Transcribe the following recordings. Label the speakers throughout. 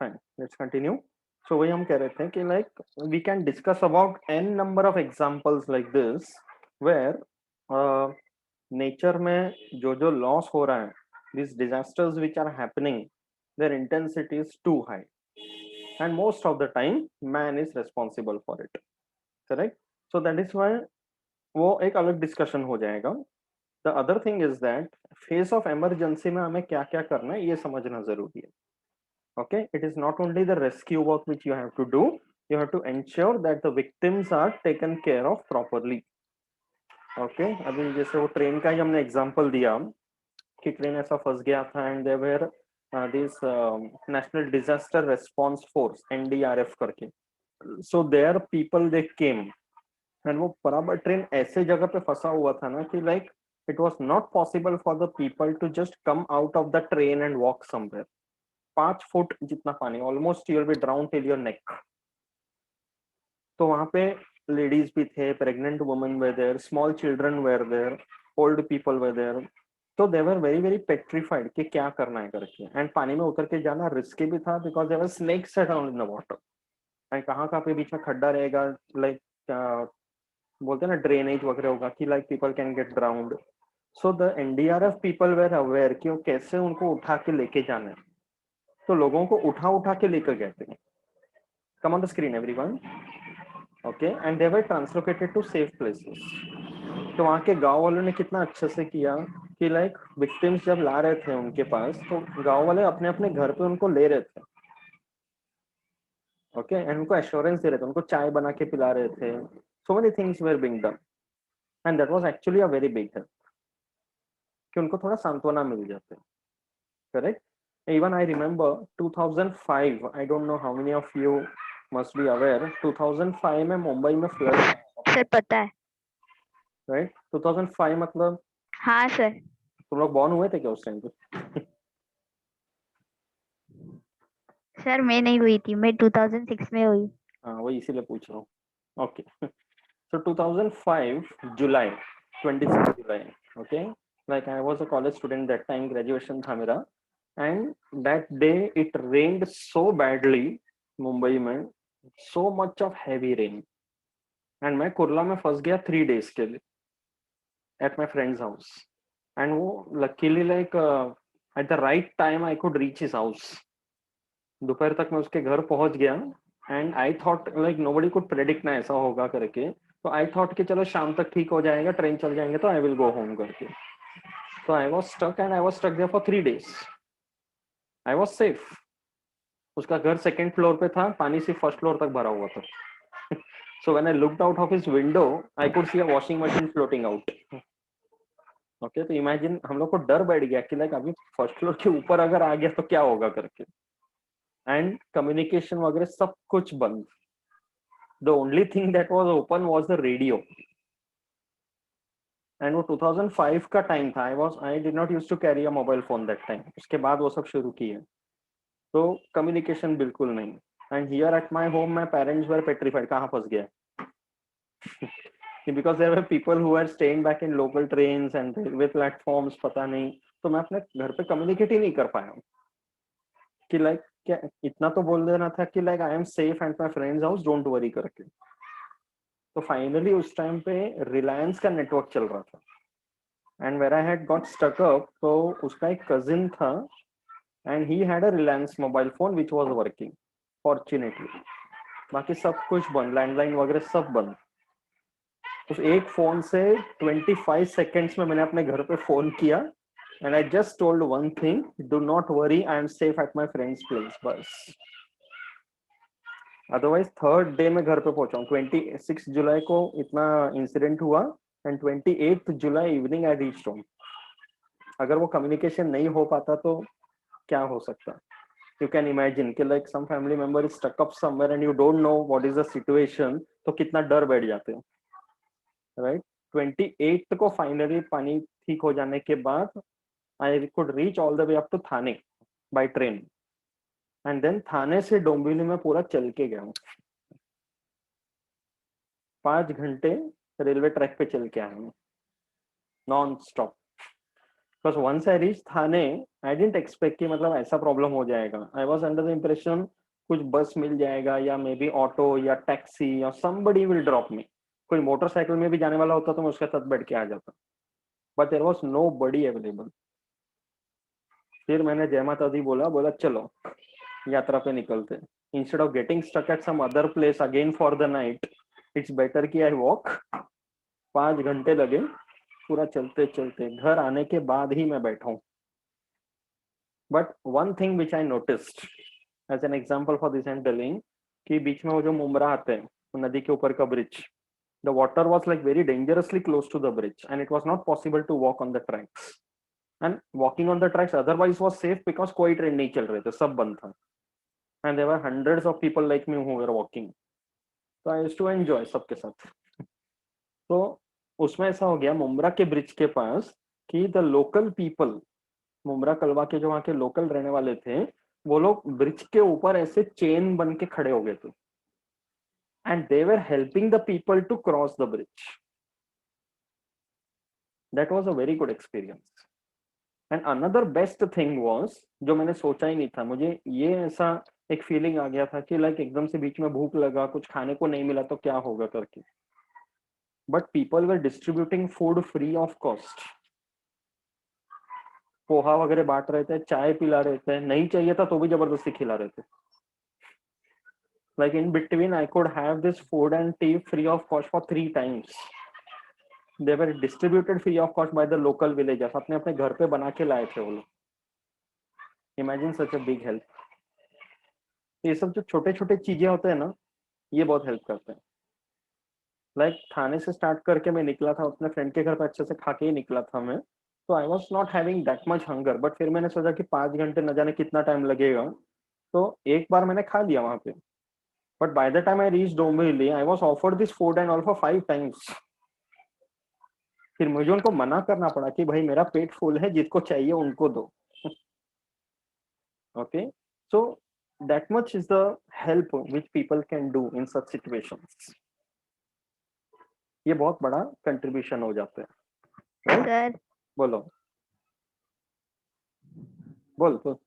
Speaker 1: Fine, let's continue. सो वही हम कह रहे थे कि like we can discuss about an number of examples like this where nature में जो जो लॉस हो रहा है, these disasters which are happening, their intensity is too high, and most of the time man is responsible for it, correct? So that is why वो एक अलग discussion हो जाएगा। The other thing is that face of emergency में हमें क्या क्या करना है ये समझना जरूरी है। okay, it is not only the rescue work which you have to do, you have to ensure that the victims are taken care of properly। okay, अभी जैसे वो ट्रेन का ही हमने एग्जांपल दिया कि ट्रेन ऐसा फंस गया था and they were this national disaster response force NDRF करके, so there people they came, and वो बराबर ट्रेन ऐसे जगह पे फंसा हुआ था ना कि like it was not possible for the people to just come out of the train and walk somewhere. 5 foot जितना पानी, almost you will be drown till your neck. तो वहां पे लेडीज भी थे, pregnant women were there, small children were there, old people were there. तो they were very very petrified कि क्या करना है करके, एंड पानी में उतर के जाना रिस्की भी था because there were snakes around in the water, and कहाँ कहाँ पे बीच में खड्डा रहेगा, लाइक बोलते हैं ना ड्रेनेज वगैरह होगा कि like people can get drowned. So the NDRF people were aware कि वो कैसे उनको उठा के लेके जाना है। तो लोगों को उठा उठा के लेकर गए थे। Come on the screen everyone. Okay, and they were translocated to safe places. तो वहाँ के गांव वालों ने कितना अच्छे से किया कि लाइक विक्टिम्स जब ला रहे थे उनके पास, तो गांव वाले अपने अपने घर पे उनको ले रहे थे। ओके, एंड उनको एश्योरेंस दे रहे थे, उनको चाय बना के पिला रहे थे। So many things were being done, and that was actually a very big help कि उनको थोड़ा सांत्वना मिल जाते। Correct? Even I remember 2005, I don't know how many of you must be aware, 2005 में मुंबई में फ्लड,
Speaker 2: सर पता है।
Speaker 1: राइट? 2005 मतलब
Speaker 2: हाँ सर।
Speaker 1: तुम लोग बॉर्न हुए थे क्या उस टाइम पे?
Speaker 2: सर मैं नहीं हुई थी, मैं 2006 में हुई।
Speaker 1: हाँ, वही इसीलिए पूछ रहा हूँ। Okay, so 2005 July, 26 July, okay, like I was a college student that time, graduation था मेरा, and that day it rained so badly Mumbai में, so much of heavy rain, and मैं कुर्ला में फंस गया 3 days के लिए at my friend's house, and वो luckily like at the right time I could reach his house। दोपहर तक मैं उसके घर पहुंच गया, and I thought like nobody could predict ना ऐसा होगा करके। तो आई थॉट कि चलो शाम तक ठीक हो जाएगा, ट्रेन चल जाएंगे तो आई विल गो होम करके। तो I was stuck and I was stuck there for 3 days। I was safe. उसका घर सेकेंड फ्लोर पे था, पानी सिर्फ फर्स्ट फ्लोर तक भरा हुआ था। So when I looked out of his window, I could see a washing machine floating out. Okay, तो इमेजिन हम लोग को डर बैठ गया कि लाइक अभी फर्स्ट फ्लोर के ऊपर अगर आ गया तो क्या होगा करके, एंड कम्युनिकेशन वगैरह सब कुछ बंद। The only thing that was open was the radio, and वो 2005 का टाइम था। I did not used to carry a mobile phone that time। उसके बाद वो सब शुरू किए, तो कम्युनिकेशन बिल्कुल नहीं। And here at my home my parents were petrified, कहाँ फंस गया because there were people who are staying back in local trains and railway platforms, पता नहीं। तो मैं अपने घर पे कम्युनिकेट ही नहीं कर पाया कि लाइक क्या, इतना तो बोल देना था कि like I am safe at my friends house, don't worry करके। तो फाइनली उस टाइम पे रिलायंस का नेटवर्क चल रहा था, and where I had got stuck up, तो उसका एक कजिन था and he had a Reliance mobile phone which was working fortunately. बाकी सब कुछ बंद, लैंडलाइन वगैरह सब बंद। उस एक फोन से 25 सेकेंड्स में मैंने अपने घर पे फोन किया, and I just told one thing, do not worry, I am safe at my friends place, बस। अदरवाइज थर्ड डे में घर पे पहुंचा हूँ। 26 जुलाई को इतना इंसिडेंट हुआ, and 28 July evening I reach home. अगर वो कम्युनिकेशन नहीं हो पाता तो क्या हो सकता। यू कैन इमेजिन कि like some family member is stuck up somewhere and you don't know what is the situation, तो कितना डर बैठ जाते हैं, राइट? 28 को फाइनली पानी ठीक हो जाने के बाद I could reach all the way up to Thane by train, and then Thane से डोंबिवली में पूरा चल के गया हूँ। 5 घंटे रेलवे ट्रैक पे चल के आया हूँ, non stop. Because once I reached Thane, I didn't expect कि मतलब ऐसा प्रॉब्लम हो जाएगा. I was under the impression कुछ बस मिल जाएगा या मे बी ऑटो या टैक्सी या somebody will drop me. कोई मोटरसाइकिल में भी जाने वाला होता तो मैं उसके साथ बैठ के आ जाता. But there was nobody available. फिर मैंने जय माता दी बोला चलो यात्रा पे निकलते. Instead of getting stuck at some other place again for the night, it's better कि I walk. 5 घंटे लगे पूरा चलते चलते, घर आने के बाद ही मैं बैठा हूँ. But one thing which I noticed as an example for this and telling कि बीच में वो जो मुमरा आते हैं, वो नदी के ऊपर का bridge, the water was like very dangerously close to the bridge and it was not possible to walk on the tracks. And walking on the tracks otherwise was safe because कोई ट्रेन नहीं चल रहे थे, सब बंद था. And there were hundreds of people like me who were walking. So I used to enjoy सबके साथ. तो उसमें ऐसा हो गया मुमरा के ब्रिज के पास कि द लोकल पीपल, मुमरा कलवा के जो वहां के लोकल रहने वाले थे, वो लोग ब्रिज के ऊपर ऐसे चेन बन के खड़े हो गए थे. And they were helping the people to cross the bridge. That was a very good experience. And another best thing was, जो मैंने सोचा ही नहीं था, मुझे ये ऐसा एक फीलिंग आ गया था कि लाइक एकदम से बीच में भूख लगा, कुछ खाने को नहीं मिला तो क्या होगा करके. But people were distributing food free of cost. Poha वगैरह बांट रहे थे, चाय पिला रहे थे, नहीं चाहिए था तो भी जबरदस्ती खिला रहे थे. Like in between, I could have this food and tea free of cost for 3 times. They were distributed free of cost by the local villagers. अपने अपने घर पे बना के लाए थे वो लोग. Imagine such a big help. ये सब जो छोटे छोटे चीजें होते हैं ना, ये बहुत हेल्प करते हैं. लाइक थाने से स्टार्ट करके मैं निकला था, अपने फ्रेंड के घर पे अच्छे से खा के ही निकला था मैं. तो I was not having that much hunger, but फिर मैंने सोचा कि 5 घंटे न जाने कितना टाइम लगेगा, तो एक बार मैंने खा लिया वहां पे. But by the time I reached Dombivli, I was offered this food and all for 5 times. फिर मुझे उनको मना करना पड़ा कि भाई मेरा पेट फुल है, जिसको चाहिए उनको दो. Okay, so that much is the help which people can do in such situations. ये बहुत बड़ा कंट्रीब्यूशन हो जाता है, राइट?
Speaker 2: सर
Speaker 1: बोलो, बोल तो.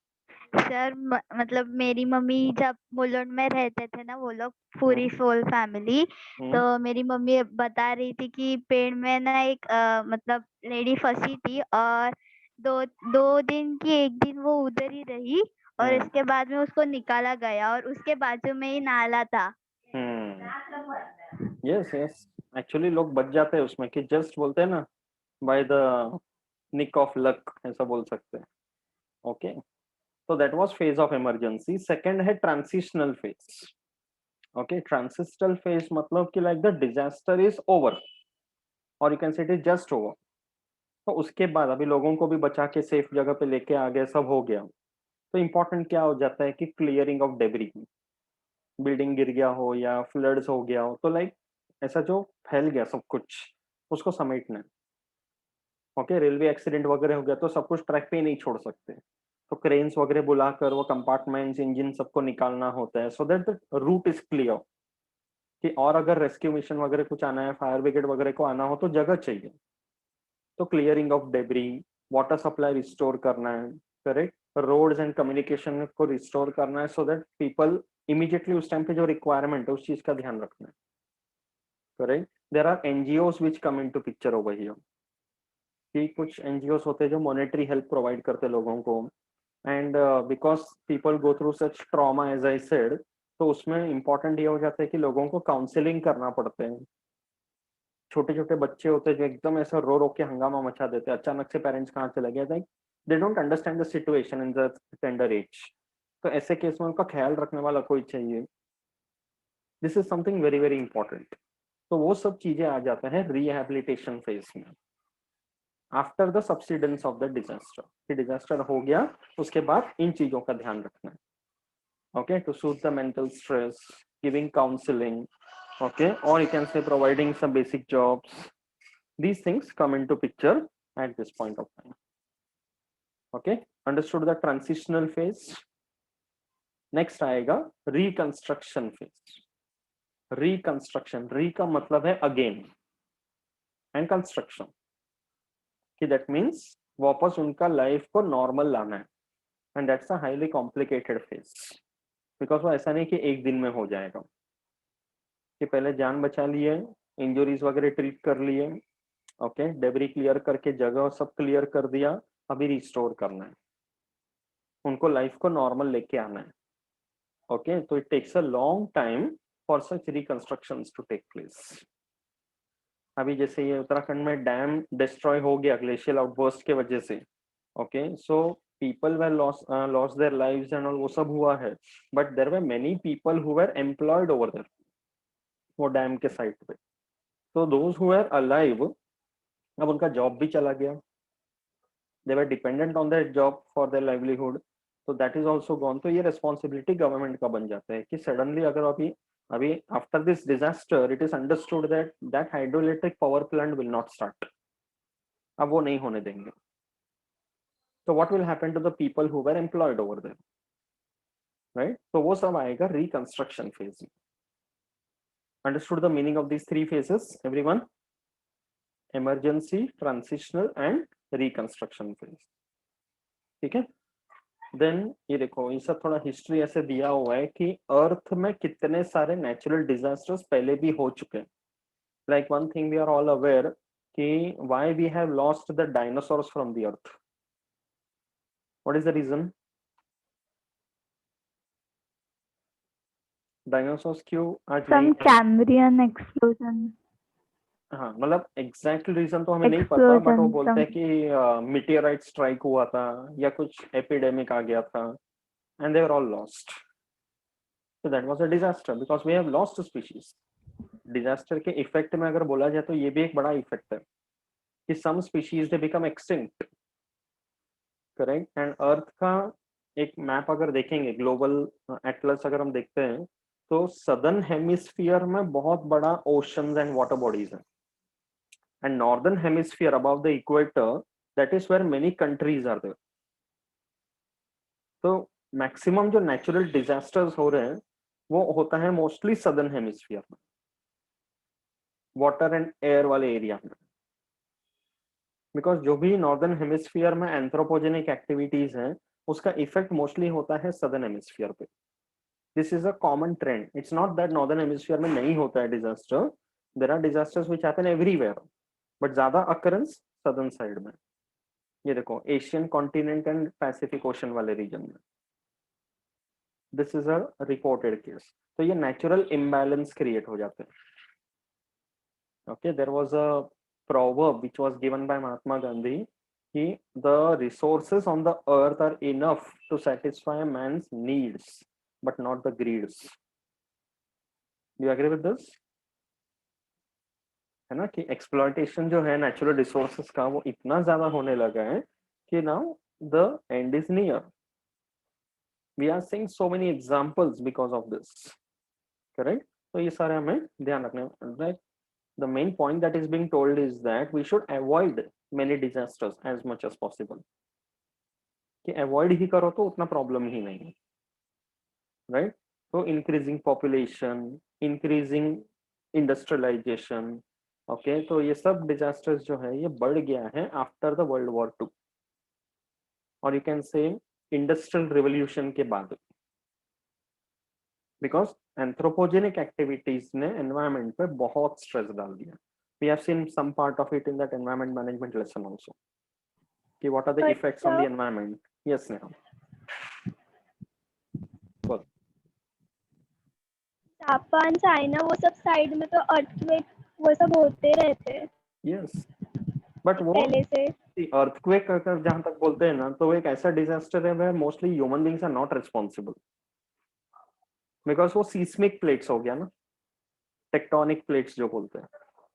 Speaker 2: सर मतलब मेरी मम्मी जब मुलुंड में रहते थे ना वो लोग, पूरी फुल फैमिली, तो मेरी मम्मी बता रही थी कि पेड़ में ना एक मतलब लेडी फंसी थी और दो दो दिन की एक दिन वो उधर ही रही और इसके बाद में उसको निकाला गया और उसके बाजू में ही नाला था.
Speaker 1: यस यस, एक्चुअली लोग बच जाते हैं उसमें, कि जस्ट बोलते हैं ना, by the nick of luck, ऐसा बोल सकते हैं. Okay, so that was phase of emergency. Second है transitional phase. Okay, transitional phase मतलब कि like the disaster is over or you can say it is just over. तो उसके बाद अभी लोगों को भी बचा के सेफ जगह पे लेके आ गए, सब हो गया. तो इम्पोर्टेंट क्या हो जाता है कि क्लियरिंग ऑफ डेब्री. बिल्डिंग गिर गया हो या फ्लड्स हो गया हो, तो लाइक ऐसा जो फैल गया सब कुछ, उसको समेटना है. ओके, रेलवे एक्सीडेंट वगैरह हो गया तो सब कुछ ट्रैक पे ही नहीं छोड़ सकते, तो क्रेन्स वगैरह बुलाकर वो कंपार्टमेंट्स, इंजन सबको निकालना होता है, so that the route is clear. कि और अगर रेस्क्यू मिशन वगैरह कुछ आना है, फायर ब्रिगेड वगैरह को आना हो तो जगह चाहिए. तो clearing of debris, water supply restore करना है, करेक्ट, रोड्स एंड कम्युनिकेशन को रिस्टोर करना है, सो दैट पीपल इमीडिएटली उस टाइम पे जो रिक्वायरमेंट है उस चीज का ध्यान रखना है. Correct, there are NGOs which come into picture over here. कि कुछ एनजीओस होते हैं जो मॉनेटरी हेल्प प्रोवाइड करते लोगों को. And because people go through such trauma as I said, तो उसमें इंपॉर्टेंट ये हो जाता है कि लोगों को काउंसलिंग करना पड़ते हैं. छोटे छोटे बच्चे होते हैं जो एकदम ऐसा रो रो के हंगामा मचा देते हैं, अचानक से पेरेंट्स कहाँ चले गए, like they don't understand the situation in the tender as. तो ऐसे केस में उनका ख्याल रखने वाला कोई चाहिए. This is something very very important. तो वो सब चीजें आ जाते हैं रिहैबिलिटेशन फेज में, after the subsidence of the disaster. कि डिजास्टर हो गया, उसके बाद इन चीजों का ध्यान रखना है. Okay, to suit the mental stress, giving counselling, okay, or you can say providing some basic jobs. These things come into picture at this point of time. Okay, understood the transitional phase. Next आएगा reconstruction phase. Reconstruction, re का मतलब है again and construction. कि that means वापस उनका life को normal लाना है, and that's a highly complicated phase, because वो ऐसा नहीं कि एक दिन में हो जाएगा, कि पहले जान बचा लिए, इंजरीज वगैरह ट्रीट कर लिए, ओके, डेब्री क्लियर करके जगह सब क्लियर कर दिया, अभी रिस्टोर करना है, उनको लाइफ को नॉर्मल लेके आना है, ओके। तो it takes a long time for such reconstructions to take place. अभी जैसे ये उत्तराखंड में डैम डिस्ट्रॉय हो गया ग्लेशियल आउटबर्स्ट के वजह से, okay, so people were loss their lives and all, वो सब हुआ है, but there were many people who were employed over there, वो डैम के साइड पे, तो दोज हु वर अलाइव, अब उनका जॉब भी चला गया, they were dependent on that job for their livelihood, तो दैट इज ऑल्सो गॉन। तो ये रिस्पॉन्सिबिलिटी गवर्नमेंट का बन जाता है कि सडनली अगर अभी अभी after this disaster it is understood that that hydroelectric power plant will not start, अब वो नहीं होने देंगे, तो what will happen to the people who were employed over there, right? तो वो सब आएगा रिकंस्ट्रक्शन फेज में। Understood the meaning of these three phases everyone? Emergency, transitional and reconstruction phase, ठीक है। देन ये देखो, ये सब थोड़ा हिस्ट्री ऐसे दिया हुआ है कि अर्थ में कितने सारे नेचुरल डिजास्टर्स पहले भी हो चुके हैं। Like one thing we are all aware कि why we have lost the dinosaurs from the earth, what is the reason? Dinosaurs क्यों आज नहीं
Speaker 2: Some
Speaker 1: है?
Speaker 2: Cambrian explosion.
Speaker 1: हाँ, मतलब एग्जैक्ट रीजन तो हमें नहीं पता, बट वो
Speaker 2: Explosion.
Speaker 1: बोलते हैं
Speaker 2: Some.
Speaker 1: कि मीटियोराइट स्ट्राइक हुआ था या कुछ एपिडेमिक आ गया था, and they were all lost, so that was a disaster because we have lost species. Disaster के इफेक्ट में अगर बोला जाए तो ये भी एक बड़ा इफेक्ट है कि some species they become extinct, correct. And earth का एक मैप अगर देखेंगे, ग्लोबल एटलस अगर हम देखते हैं, तो सदर्न हेमिस्फीयर में बहुत बड़ा ओशंस एंड वाटर बॉडीज है, and northern hemisphere above the equator, that is where many countries are there. तो मैक्सिमम जो नेचुरल डिजास्टर्स हो रहे हैं वो होता है मोस्टली सदर्न हेमिस्फीयर में, वाटर एंड एयर वाले एरिया में, बिकॉज जो भी नॉर्दर्न हेमिस्फीयर में एंथ्रोपोजेनिक एक्टिविटीज हैं उसका इफेक्ट मोस्टली होता है सदर्न हेमिस्फीयर पे। This is a common trend, it's not that northern hemisphere में नहीं होता है disaster, there are disasters which happen everywhere, but ज्यादा अकरेंस सदर्न साइड में। ये देखो, Asian continent and Pacific ocean वाले रीजन में, this is a reported case. तो ये नेचुरल इम्बैलेंस क्रिएट हो जाते हैं, okay, there was a proverb which was given by Mahatma Gandhi कि the resources on the earth are enough to satisfy a man's needs but not the greeds. Do you agree with this? है ना, कि exploitation जो है natural resources का वो इतना ज्यादा होने लगा है कि now the end is near. We are seeing so many examples because of this, correct. तो ये सारे हमें ध्यान रखने, right. The main point that is being told is that we should avoid many disasters as much as possible, कि avoid ही करो तो उतना प्रॉब्लम ही नहीं है, राइट। तो increasing population, increasing industrialisation, okay, तो ये सब डिजास्टर्स जो है ये बढ़ गया है आफ्टर द वर्ल्ड वॉर 2, और you can say industrial revolution के बाद, बिकॉज एंथ्रोपोजेनिक एक्टिविटीज ने एनवायरमेंट पे बहुत स्ट्रेस डाल दिया। We have seen some part of it in that environment management lesson also, कि what are the
Speaker 2: But
Speaker 1: effects on the environment. Yes, Neha. बोल।
Speaker 3: Japan, China, वो सब साइड में तो अर्थक्वेक वो सब होते रहते हैं
Speaker 1: Yes, but वो
Speaker 3: पहले से।
Speaker 1: earthquake अगर जहां तक बोलते हैं ना, तो वो एक ऐसा डिजास्टर है where mostly human beings are not responsible, because वो seismic plates हो गया ना, टेक्टोनिक प्लेट्स जो बोलते हैं,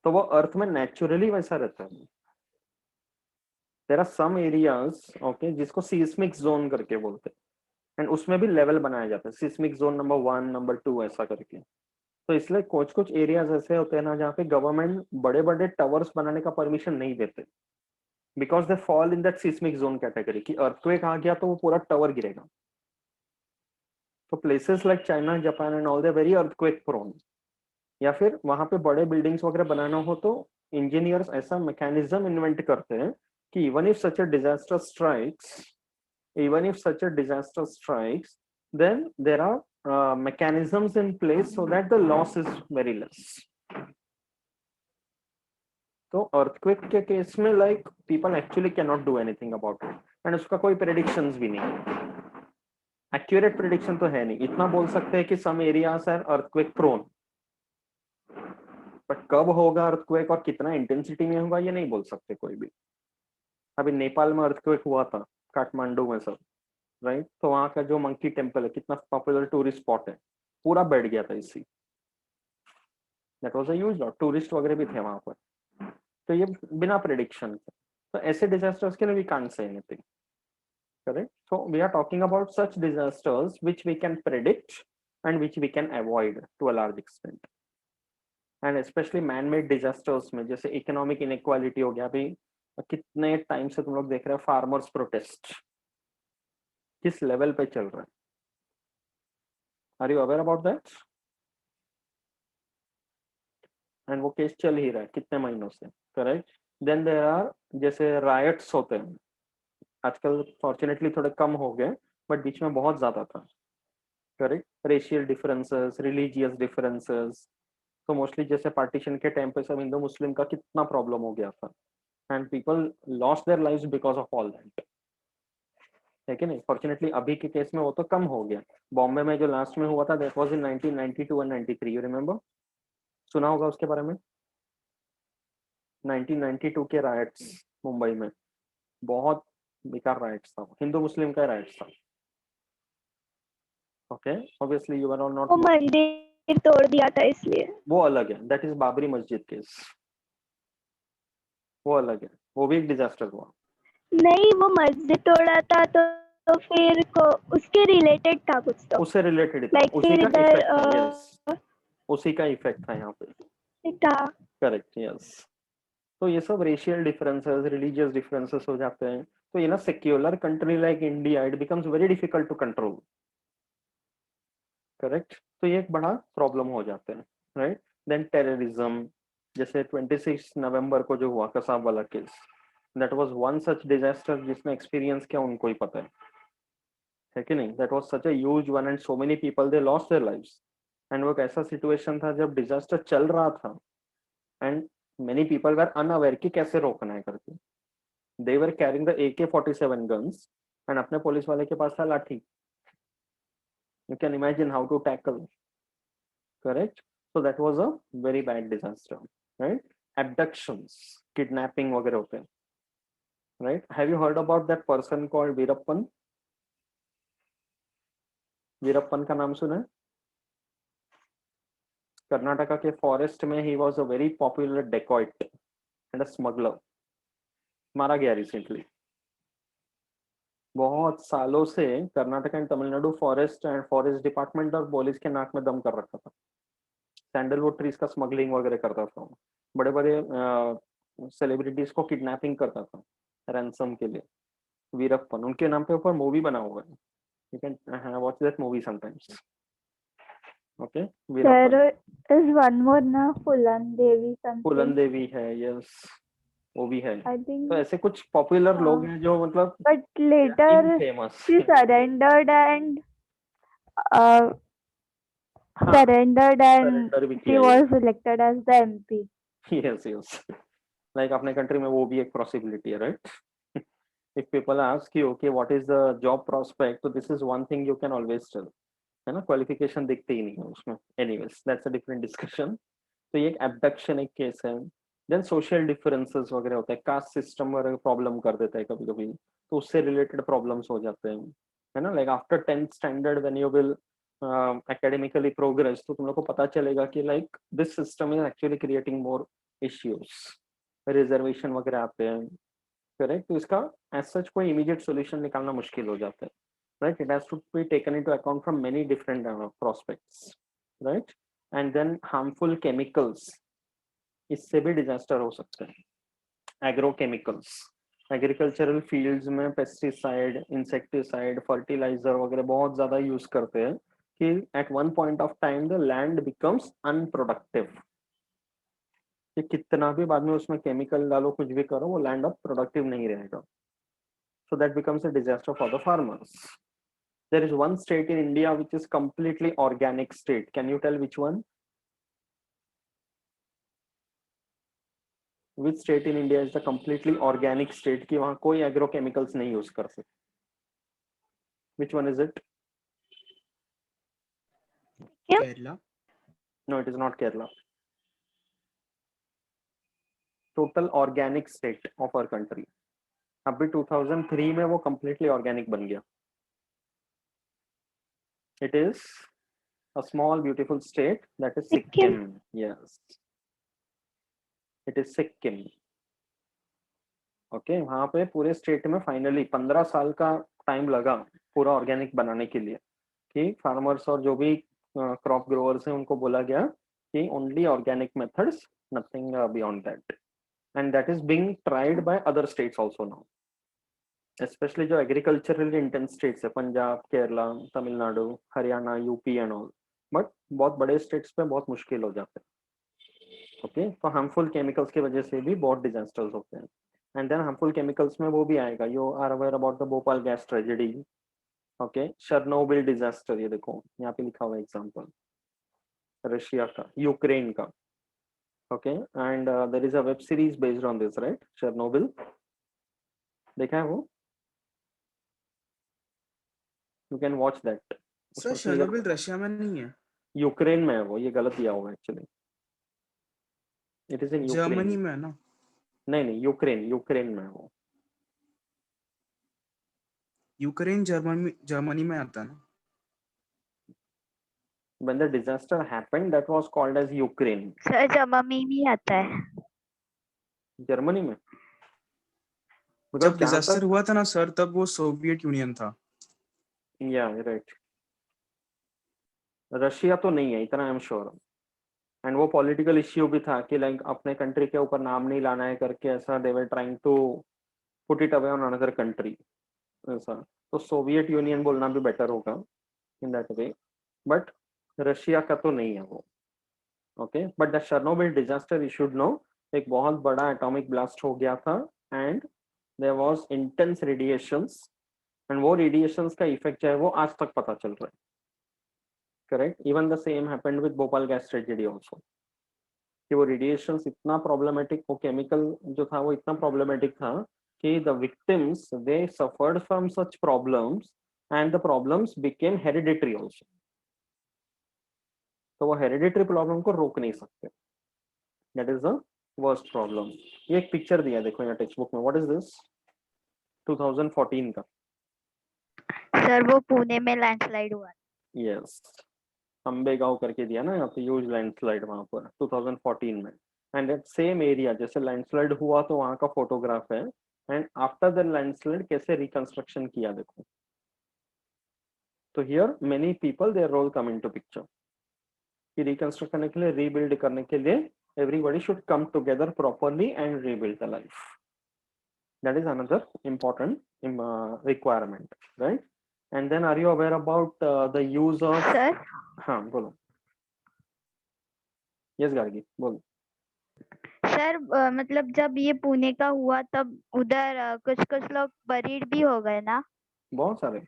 Speaker 1: तो वो अर्थ में नेचुरली वैसा रहता है। There are some areas, okay, जिसको सीस्मिक जोन करके बोलते हैं, एंड उसमें भी लेवल बनाया जाता है, सीस्मिक जोन नंबर 1, नंबर 2 ऐसा करके। तो इसलिए कुछ कुछ एरियाज ऐसे होते हैं ना जहाँ पे गवर्नमेंट बड़े बड़े टावर्स बनाने का परमिशन नहीं देते, because they fall in that seismic zone category, कि अर्थक्वेक आ गया तो वो पूरा टावर गिरेगा। तो places like China, Japan and all they very earthquake prone, या फिर वहां पे बड़े बिल्डिंग्स वगैरह बनाना हो तो इंजीनियर्स ऐसा मैकेनिज्म इन्वेंट करते हैं कि even if such a disaster strikes, then there are mechanisms in place so that the loss is very less. तो अर्थक्वेक के केस में like people actually can not do anything about it, and उसका कोई predictions भी नहीं है, accurate prediction तो है नहीं. इतना बोल सकते हैं कि some areas are earthquake prone, but कब होगा अर्थक्वेक और कितना इंटेंसिटी में होगा ये नहीं बोल सकते कोई भी. अभी नेपाल में अर्थक्वेक हुआ था, काठमांडू में सब, राइट? तो वहां का जो मंकी टेम्पल है, कितना पॉपुलर टूरिस्ट स्पॉट है, पूरा बैठ गया था इसी. That was a huge lot, tourist वगैरह भी थे वहां पर. तो ये बिना प्रेडिक्शन के, तो ऐसे डिजास्टर्स के लिए we can't say anything, correct? So we are talking about such disasters which we can predict and which we can avoid to a large extent. And specially man made disasters में जैसे economic inequality हो गया. अभी कितने time से तुम लोग देख रहे हो फार्मर्स प्रोटेस्ट किस लेवल पे चल रहा है. Are you aware about that? And वो केस चल ही रहा है कितने महीनों से, करेक्ट? देन देयर आर जैसे रायट्स होते हैं, आजकल फॉर्चुनेटली थोड़े कम हो गए, बट बीच में बहुत ज्यादा था, correct? Racial differences, religious differences. तो मोस्टली जैसे पार्टीशन के टाइम पे सब हिंदू मुस्लिम का कितना प्रॉब्लम हो गया था, and people lost their lives because of all that, है कि नहीं? फॉर्चुनेटली अभी के केस में वो तो कम हो गया. बॉम्बे में जो लास्ट में हुआ था that was in 1992 and 93, you remember? सुना होगा उसके बारे में. 1992 के राइट्स मुंबई में, बहुत बेकार राइट्स था, हिंदू मुस्लिम का राइट्स था. Okay, obviously you are all not.
Speaker 3: वो मंदिर तोड़ दिया था इसलिए.
Speaker 1: वो अलग है, दैट इज बाबरी मस्जिद केस, वो अलग है, वो भी एक डिजास्टर हुआ.
Speaker 3: नहीं, वो मस्जिद तोड़ा था तो फिर उसके रिलेटेड था कुछ तो.
Speaker 1: उससे रिलेटेड था,
Speaker 3: Like
Speaker 1: उसी
Speaker 3: फिर
Speaker 1: का
Speaker 3: इधर
Speaker 1: इफेक्ट था. यस, उसी का इफेक्ट था यहाँ पे,
Speaker 3: था.
Speaker 1: करेक्ट. यस. तो ये सब रेशियल डिफरेंसेस, रिलीजियस डिफरेंसेस हो जाते हैं. तो ये ना secular country like India, it becomes very difficult to control, correct? तो ये एक बड़ा प्रॉब्लम हो जाते हैं, राइट? देन टेररिज्म, जैसे 26 नवंबर को जो हुआ कसाब वाला case, that was one such disaster. जिसने एक्सपीरियंस किया उनको ही पता है कि नहीं? That was such a huge one and so many people they lost their lives. And वो एक ऐसा सिचुएशन था जब डिजास्टर चल रहा था, and many people were unaware कि कैसे रोकना है करके. They were carrying the AK-47 guns, and अपने पुलिस वाले के पास था लाठी. You can imagine how to tackle, correct? So that was a very bad disaster, right? Abductions, kidnapping वगैरह होते हैं, right? Have you heard about that person called Veerappan? Veerappan का नाम सुना है? कर्नाटका के फॉरेस्ट में he was a very popular dacoit and a smuggler. मारा गया रिसेंटली. बहुत सालों से Karnataka and Tamil Nadu forest department और पुलिस के नाक में दम कर रखा था. सैंडलवुड ट्रीज का स्मगलिंग वगैरह करता था, बड़े बड़े सेलिब्रिटीज को किडनैपिंग करता था रैंसम के लिए. वीरप्पन, उनके नाम पे ऊपर मूवी बना हुआ है, you can watch that movie sometimes. Okay, Veerappan.
Speaker 2: There is one more ना, फुलन देवी something.
Speaker 1: फुलन देवी है, यस, वो भी है.
Speaker 2: I think.
Speaker 1: तो ऐसे कुछ पॉपुलर लोग हैं जो मतलब
Speaker 2: But later
Speaker 1: famous.
Speaker 2: she surrendered and uh, surrendered and
Speaker 1: Surrender भी
Speaker 2: she
Speaker 1: किया.
Speaker 2: was elected as the MP.
Speaker 1: Yes, yes. Like अपने कंट्री में वो भी एक पॉसिबिलिटी है, right? If people ask you, okay, what is the job prospect? So this is one thing you can always tell, है ना? Qualification दिखते ही नहीं है उसमें. Anyways, that's a different discussion. तो ये एक abduction एक केस है. देन सोशल डिफरेंसेस वगैरह होता है, कास्ट सिस्टम वगैरह प्रॉब्लम कर देता है कभी कभी, तो उससे रिलेटेड प्रॉब्लम्स हो जाते हैं, है ना? Like after 10th standard when you will academically progress, तो तुम लोग को पता चलेगा कि like this system is actually creating more issues, reservation वगैरह आते हैं, करेक्ट? तो इसका एज सच कोई इमीडिएट सॉल्यूशन निकालना मुश्किल हो जाता है, right? It has to be taken into account from many different prospects, right? And then harmful chemicals, इससे भी डिजास्टर हो सकते हैं. एग्रोकेमिकल्स, एग्रीकल्चरल फील्ड्स में पेस्टिसाइड, इंसेक्टिसाइड, फर्टिलाइजर वगैरह बहुत ज्यादा यूज करते हैं कि at one point of time the land becomes unproductive. कि कितना भी बाद में उसमें केमिकल डालो, कुछ भी करो, वो लैंड अब प्रोडक्टिव नहीं रहेगा. So that becomes a disaster for the farmers. There is one state in India which is completely organic state. Can you tell which one? Which state in India is the completely organic state कि वहाँ कोई agrochemicals नहीं use कर सकते? Which one is it?
Speaker 4: Kerala.
Speaker 1: No, it is not Kerala. Total organic state of our country. अभी 2003 में वो completely organic बन गया. It is a small beautiful state that is Sikkim. Yes, it is Sikkim. Okay वहाँ पे पूरे state में finally 15 साल का टाइम लगा पूरा ऑर्गेनिक बनाने के लिए कि फार्मर्स और जो भी क्रॉप ग्रोवर्स हैं उनको बोला गया कि only organic methods, nothing beyond that, and that is being tried by other states also now, specially जो एग्रीकल्चरली इंटेंस स्टेट्स है, Punjab, Kerala, Tamil Nadu, Haryana, UP and all. But बहुत बड़े स्टेट्स पे बहुत मुश्किल हो जाते हैं. ओके तो हार्मफुल केमिकल्स की वजह से भी बहुत डिजास्टर्स होते हैं. एंड देन हार्मफुल केमिकल्स में वो भी आएगा. You are aware about the Bhopal gas tragedy. Okay Chernobyl disaster, ये देखो यहाँ पे लिखा हुआ है एग्जांपल, रशिया का, यूक्रेन का. Okay and there is a web series based on this, right? Chernobyl देखा है वो? You can watch that.
Speaker 4: Sir Chernobyl Russia में नहीं है,
Speaker 1: यूक्रेन में है वो, ये गलत दिया हुआ है actually. It is in
Speaker 4: Germany
Speaker 1: Ukraine.
Speaker 4: में है ना?
Speaker 1: नहीं यूक्रेन में है वो.
Speaker 4: यूक्रेन जर्मनी में आता है ना?
Speaker 1: When the disaster happened, that was called as Ukraine.
Speaker 2: Sir Germany में आता है.
Speaker 1: जर्मनी में
Speaker 4: जब डिजास्टर हुआ था ना सर, तब वो सोवियत यूनियन था.
Speaker 1: या राइट. रशिया तो नहीं है इतना, आई एम श्योर. एंड वो पॉलिटिकल इश्यू भी था कि लाइक अपने कंट्री के ऊपर नाम नहीं लाना है करके, ऐसा they were trying to put it away on another country ऐसा. तो सोवियत यूनियन बोलना भी बेटर होगा in that way. But Russia का तो नहीं है वो. Okay but the Chernobyl disaster you should know, एक बहुत बड़ा एटॉमिक ब्लास्ट हो गया था and there was intense radiations, and वो रेडिएशंस का इफेक्ट जो है वो आज तक पता चल रहा है. Correct. Even the same happened with Bhopal gas tragedy also, कि वो रेडिएशंस इतना प्रॉब्लमेटिक, वो केमिकल जो था वो इतना प्रॉब्लमेटिक था कि the victims they suffered from such problems and the problems became hereditary also. तो वो हेरिडिटरी प्रॉब्लम को रोक नहीं सकते. That is the worst problem. ये एक पिक्चर दिया देखो यहाँ टेक्स्ट बुक में. What is this? 2014 का.
Speaker 2: सर वो पुणे में लैंडस्लाइड हुआ.
Speaker 1: यस, अंबेगांव करके दिया ना यहाँ पे, ह्यूज लैंडस्लाइड वहां पर 2014 में. एंड दैट सेम एरिया जैसे लैंडस्लाइड हुआ तो वहां का फोटोग्राफ है, एंड आफ्टर द लैंडस्लाइड कैसे रिकंस्ट्रक्शन किया देखो. तो here many people their role come into picture कि रिकंस्ट्रक्ट करने के लिए, रीबिल्ड करने के लिए everybody should come together properly and rebuild the life. That is another important requirement, right? And then are you aware about the use of
Speaker 2: sir
Speaker 1: हाँ बोलो. Yes Gargi बोलो.
Speaker 2: सर मतलब जब ये पुणे का हुआ तब उधर कुछ लोग बरीड भी हो गए ना
Speaker 1: बहुत सारे.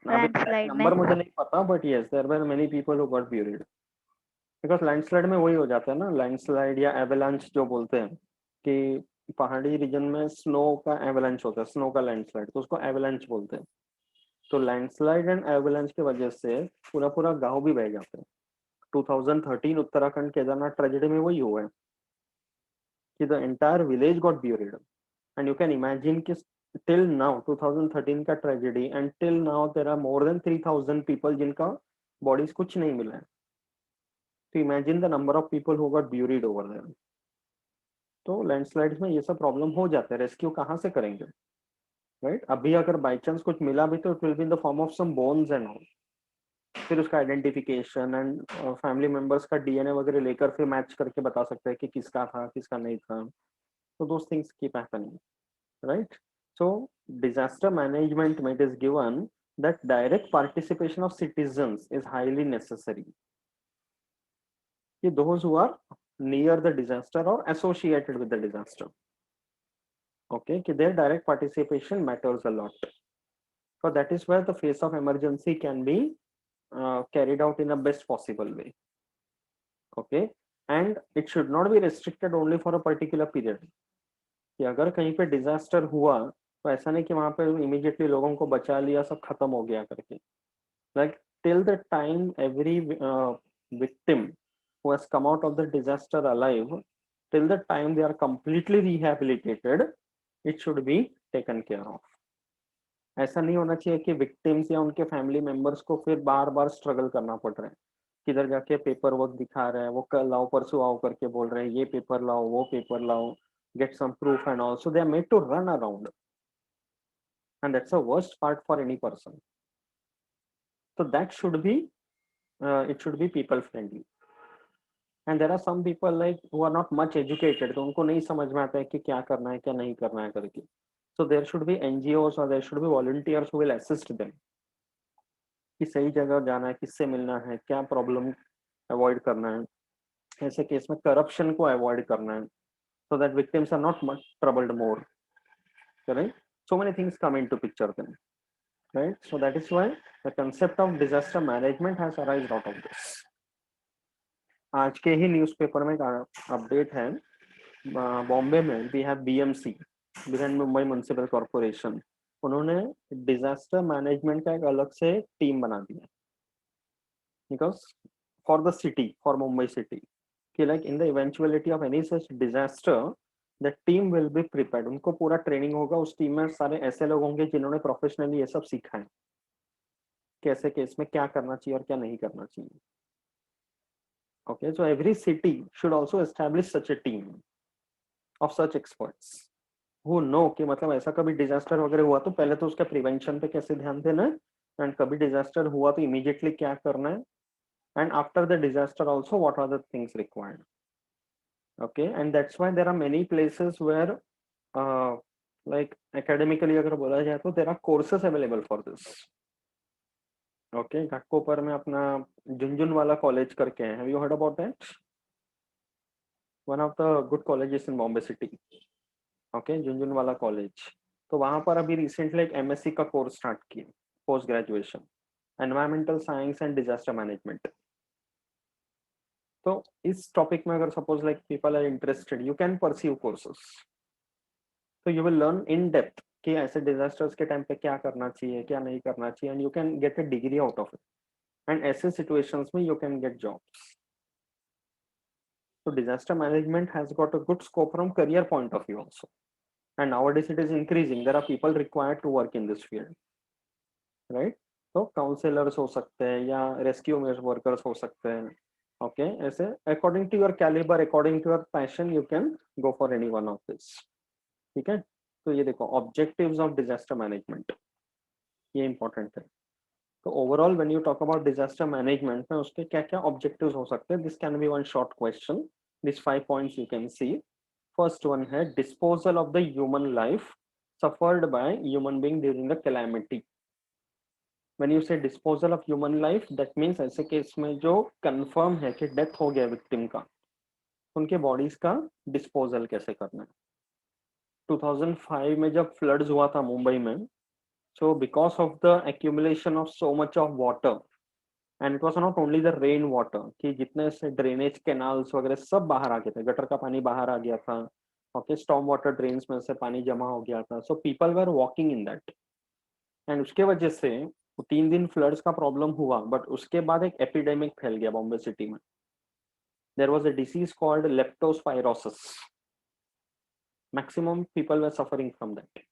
Speaker 2: लैंडस्लाइड में.
Speaker 1: नंबर मुझे नहीं पता, but yes there were many people who got buried. Because landslide में वही हो जाता है ना, लैंडस्लाइड या एवलांच जो बोलते हैं कि पहाड़ी रीजन में स्नो का एवलांच होता है, स्नो का लैंडस्लाइड, तो उसको एवलांच बोलते हैं. तो लैंडस्लाइड एंड एवलांच की वजह से पूरा गांव भी बह जाते हैं. 2013 उत्तराखंड केदारनाथ ट्रेजेडी में वही हुआ है कि the entire village got buried. And you can imagine कि टिल नाउ 2013 का tragedy and till now there are more than 3000 people जिनका बॉडीज कुछ नहीं मिला है. तो imagine the number of people who got buried over there. तो landslides में ये सब प्रॉब्लम हो जाते हैं. रेस्क्यू कहाँ से करेंगे, राइट? अभी अगर बाई चांस कुछ मिला भी तो it will be in the form of some bones and all. फिर उसका आइडेंटिफिकेशन एंड फैमिली मेंबर्स का डीएनए वगैरह लेकर फिर मैच करके बता सकते हैं कि किसका था किसका नहीं था. तो those things keep happening, right? So disaster management में it is given that direct participation of citizens is highly necessary. Those who are near the disaster or associated with the disaster. Okay, their direct participation matters a lot. So that is where the phase of emergency can be carried out in a best possible way. Okay, and it should not be restricted only for a particular period. कि अगर कहीं पे disaster हुआ तो ऐसा नहीं कि वहां पे इमीडिएटली लोगों को बचा लिया, सब खत्म हो गया करके. Like till the time every victim who has come out of the disaster alive, till the time they are completely rehabilitated, it should be taken care of. ऐसा नहीं होना चाहिए कि विक्टिम्स या उनके फैमिली मेंबर्स को फिर बार बार स्ट्रगल करना पड़ रहा है, किधर जाके पेपर वर्क दिखा रहे हैं, वो कल लाओ परसों आओ करके बोल रहे हैं, ये पेपर लाओ वो पेपर लाओ, get some proof and all. So they are made to run around, and that's the worst part for any person. So that should be it should be people friendly. And there are some people like who are not much educated, तो उनको नहीं समझ में आता है कि क्या करना है क्या नहीं करना है करके. So there should be NGOs or there should be volunteers who will assist them कि सही जगह जाना है, किससे मिलना है, क्या प्रॉब्लम अवॉइड करना है, ऐसे केस में करप्शन को अवॉइड करना है, so that victims are not much troubled more. Correct? So many things come into picture then, right? So that is why the concept of disaster management has arisen out of this. आज के ही newspaper में update है, बॉम्बे में we have BMC, Brihan Mumbai municipal corporation, उन्होंने disaster management का एक अलग से टीम बना दिया, because for the city, for Mumbai city, कि like in the eventuality of any such disaster the team will be prepared. उनको पूरा ट्रेनिंग होगा, उस टीम में सारे ऐसे लोग होंगे जिन्होंने प्रोफेशनली ये सब सीखा है, कैसे केस में क्या करना चाहिए और क्या नहीं करना चाहिए. Okay, so every city should also establish such a team of such experts who know कि मतलब ऐसा कभी डिजास्टर वगैरह हुआ तो पहले तो उसका प्रिवेंशन पे कैसे ध्यान देना है, एंड कभी डिजास्टर हुआ तो इमीडिएटली क्या करना है, and after the disaster also what are the things required. Okay, and that's why there are many places where like academically अगर बोला जाए तो there are courses available for this. Okay, Ghatkopar में अपना झुंझुनवाला कॉलेज करके है, have you heard about that? One of the good colleges in Bombay city. Okay, Jhunjhunwala college, तो वहां पर अभी रिसेंटली एक MSc का कोर्स स्टार्ट किया, post graduation, environmental science and disaster management. तो इस टॉपिक में अगर suppose like people are interested, you can pursue courses. तो you will learn in depth कि ऐसे डिजास्टर्स के टाइम पे क्या करना चाहिए क्या नहीं करना चाहिए, and you can get a degree out of it, and ऐसे सिचुएशंस में you can get jobs. So disaster management has got a good scope from career point of view also, and nowadays it is increasing. There are people required to work in this field, right? So counselors हो सकते हैं या rescue workers हो सकते हैं. Okay, ऐसे according to your caliber, according to your passion, you can go for any one of this. ठीक है, तो ये देखो objectives of disaster management, ये important है. तो overall when you talk about disaster management में उसके क्या क्या ऑब्जेक्टिव्स हो सकते हैं, this can be one short question. This 5 points you can see. First one है disposal of the human life suffered by human being during the calamity. When you say disposal of human life, that means ऐसे case में जो confirm है कि death हो गया victim का, उनके बॉडीज का डिस्पोजल कैसे करना है. 2005 में जब फ्लड्स हुआ था मुंबई में, so because of the accumulation of so much of water, and it was not only the rain water कि जितने से ड्रेनेज कैनाल्स वगैरह सब बाहर आ गए थे, गटर का पानी बाहर आ गया था. ओके, स्टॉर्म वाटर ड्रेन्स में से पानी जमा हो गया था, सो people were walking in that, and उसके वजह से 3 दिन फ्लड्स का प्रॉब्लम हुआ, बट उसके बाद एक एपिडेमिक फैल गया बॉम्बे सिटी में. There was a disease called leptospirosis. Maximum people were suffering from that,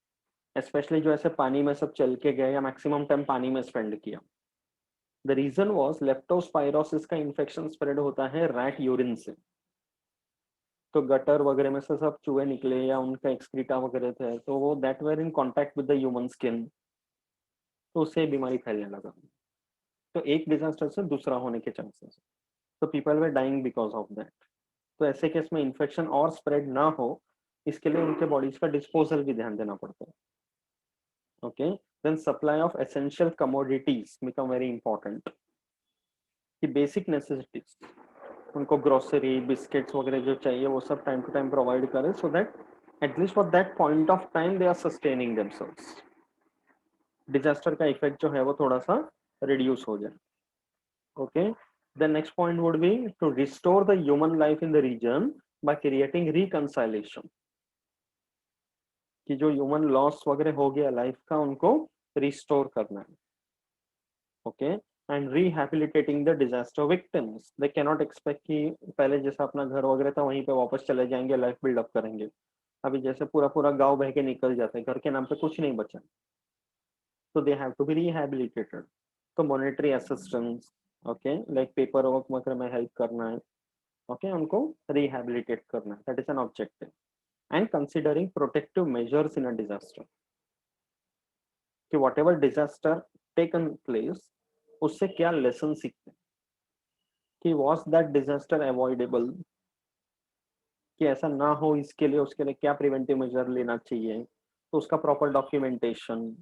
Speaker 1: specially जो ऐसे पानी में सब चल के गए या मैक्सिमम टाइम पानी में स्पेंड किया. द रीजन वाज लेप्टोस्पाइरोसिस का इन्फेक्शन स्प्रेड होता है रैट यूरिन से. तो गटर वगैरह में से सब चूहे निकले या उनका एक्सक्रीटा वगैरह थे, तो वो that were in contact with the human skin, तो उससे बीमारी फैलने लगा. तो एक डिजास्टर से दूसरा होने के चांसेस, तो people were dying because of that. तो ऐसे केस में इन्फेक्शन और स्प्रेड ना हो, इसके लिए उनके बॉडीज का डिस्पोजल भी ध्यान देना पड़ता है. Okay, then supply of essential commodities become very important. The basic necessities उनको ग्रोसरी बिस्किट्स वगैरह जो चाहिए वो सब टाइम टू टाइम प्रोवाइड करें, so that at least for that point of time they are sustaining themselves, disaster का effect जो है वो थोड़ा सा रिड्यूस हो जाए. Okay, the next point would be to restore the human life in the region by creating reconciliation, कि जो ह्यूमन लॉस वगैरह हो गया लाइफ का उनको रिस्टोर करना है. Okay, and rehabilitating the disaster victims, they can not expect कि पहले जैसा अपना घर वगैरह था वहीं पे वापस चले जाएंगे, लाइफ बिल्डअप करेंगे. अभी जैसे पूरा पूरा गांव बह के निकल जाते हैं, घर के नाम पे कुछ नहीं बचा, तो दे हैव टू बी रिहैबिलिटेटेड. तो monetary assistance, okay, like paper work वगैरह में हेल्प करना है, ओके, उनको रिहैबिलिटेट करना है, that is an objective. And considering protective measures in a disaster, कि whatever disaster taken place उससे क्या लेसन सीखते हैं, कि वॉज दैट डिजास्टर अवॉइडेबल, कि ऐसा ना हो इसके लिए उसके लिए क्या प्रिवेंटिव मेजर लेना चाहिए, तो उसका proper documentation.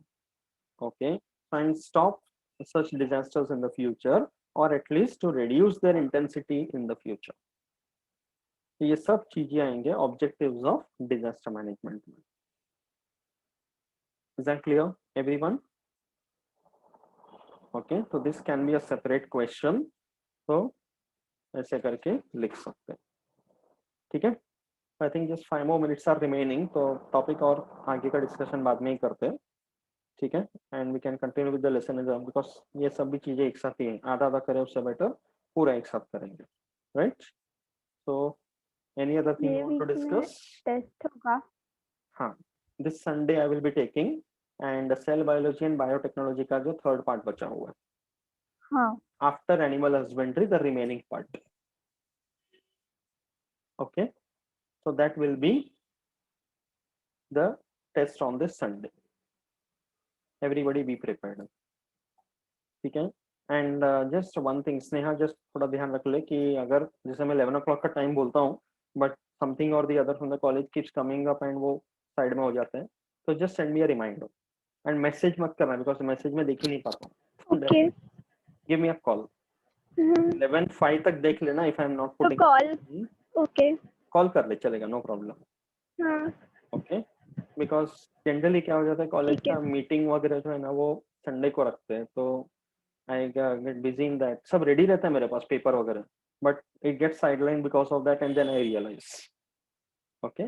Speaker 1: Okay, and stop such disasters in the future or at least to reduce their intensity in the future. तो ये सब चीजें आएंगे ऑब्जेक्टिव्स ऑफ डिजास्टर मैनेजमेंट में. Is that clear everyone? Okay, so this can be a separate question, तो ऐसे करके लिख सकते हैं. ठीक है, I think just 5 more minutes are remaining, तो टॉपिक और आगे का डिस्कशन बाद में ही करते हैं. ठीक है, and we can continue with the lesson because ये सब भी चीजें एक साथ ही हैं, आधा आधा करें उससे बेटर पूरा एक साथ करेंगे, right? So any other thing you want to discuss?
Speaker 3: Test होगा.
Speaker 1: हाँ, this Sunday I will be taking, and cell biology and biotechnology का जो थर्ड पार्ट बचा हुआ है,
Speaker 3: हाँ.
Speaker 1: After animal husbandry the remaining part. Okay, so that will be the test on this Sunday. Everybody be prepared. ठीक है, and just one thing Sneha, just थोड़ा ध्यान रख ले कि अगर जैसे मैं 11 o'clock का टाइम बोलता हूँ बट समथिंग और the other from the college keeps coming up and वो साइड में हो जाते हैं, तो just send me a reminder and message मत करना बिकॉज मैसेज में देख ही नहीं पाता हूँ.
Speaker 3: Okay.
Speaker 1: Give me a call 11:05 तक देख लेना. इफ आई एम नॉट
Speaker 3: तो
Speaker 1: पुटिंग
Speaker 3: कॉल. ओके.
Speaker 1: कॉल कर ले, चलेगा, नो प्रॉब्लम.
Speaker 3: हाँ.
Speaker 1: ओके, बिकॉज जनरली क्या हो जाता है कॉलेज
Speaker 3: ठीक है.
Speaker 1: का मीटिंग वगैरह जो है ना वो संडे को रखते हैं, तो I get busy in that. सब रेडी रहता है मेरे पास पेपर वगैरह, but it gets sideline because of that and then I realise. Okay.